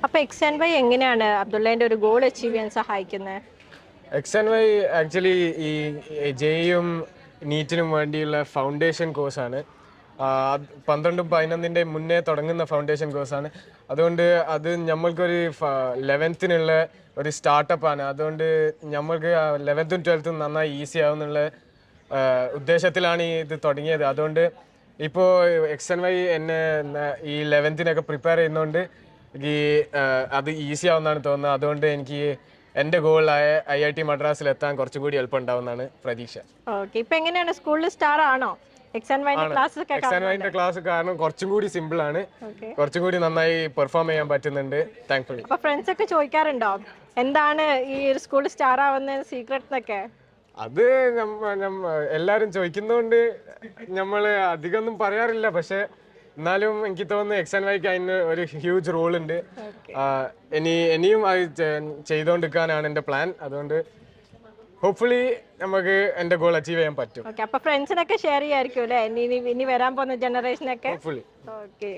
അപ്പോൾ XandY എങ്ങനെയാണ് അബ്ദുള്ളേൻ്റെ ഒരു ഗോൾ അച്ചീവ് ചെയ്യാൻ സഹായിക്കുന്നത്? XandY ആക്ച്വലി ഈ ജെയും നീറ്റിനും വേണ്ടിയുള്ള ഫൗണ്ടേഷൻ കോഴ്സാണ്. 12-11 മുന്നേ തുടങ്ങുന്ന ഫൗണ്ടേഷൻ കോഴ്സാണ്. അതുകൊണ്ട് അത് നമ്മൾക്കൊരു 11th ഒരു സ്റ്റാർട്ടപ്പാണ്. അതുകൊണ്ട് നമ്മൾക്ക് 11th 12th നന്നായി ഈസി ആവുന്നുള്ള ഉദ്ദേശത്തിലാണ് ഇത് തുടങ്ങിയത്. അതുകൊണ്ട് ഇപ്പോൾ XandY എന്നെ ഈ 11th പ്രിപ്പയർ ചെയ്യുന്നതുകൊണ്ട് അത് ഈസി ആവുമെന്നാണ് തോന്നുന്നത്. അതുകൊണ്ട് എനിക്ക് എൻ്റെ ഗോളായ IIT മദ്രാസിൽ എത്താൻ കുറച്ചും കൂടി എളുപ്പമുണ്ടാവുമെന്നാണ് പ്രതീക്ഷ. ഓക്കെ, ഇപ്പൊ എങ്ങനെയാണ് സ്കൂളിൽ സ്റ്റാർ ആണോ? XandYന്റെ ക്ലാസ് കാരണം കുറച്ചും കൂടി സിമ്പിൾ ആണ്, കുറച്ചും കൂടി നന്നായി പെർഫോം ചെയ്യാൻ പറ്റുന്നുണ്ട്. താങ്ക്ഫുള്ളി. അപ്പൊ ഫ്രണ്ട്സ് ഒക്കെ ചോദിക്കാറുണ്ടോ എന്താണ് ഈ ഒരു സ്കൂളിൽ സ്റ്റാർ ആവുന്ന സീക്രട്ട് എന്നൊക്കെ? അത് എല്ലാരും ചോദിക്കുന്നതുകൊണ്ട് നമ്മൾ അധികമൊന്നും പറയാറില്ല. പക്ഷെ എന്നാലും എനിക്ക് തോന്നുന്നു XandYക്ക് അതിന് ഒരു ഹ്യൂജ് റോൾ ഉണ്ട്. ഇനിയും അത് ചെയ്തുകൊണ്ടിരിക്കാനാണ് എൻ്റെ പ്ലാൻ. അതുകൊണ്ട് ഹോപ്പ്ഫുള്ളി നമുക്ക് എൻ്റെ ഗോൾ അച്ചീവ് ചെയ്യാൻ പറ്റും. അപ്പൊ ഫ്രണ്ട്സിനൊക്കെ ഷെയർ ചെയ്യായിരിക്കും അല്ലേ ഇനി വരാൻ പോകുന്ന ജനറേഷനൊക്കെ? ഹോപ്പ്ഫുള്ളി. ഓക്കെ.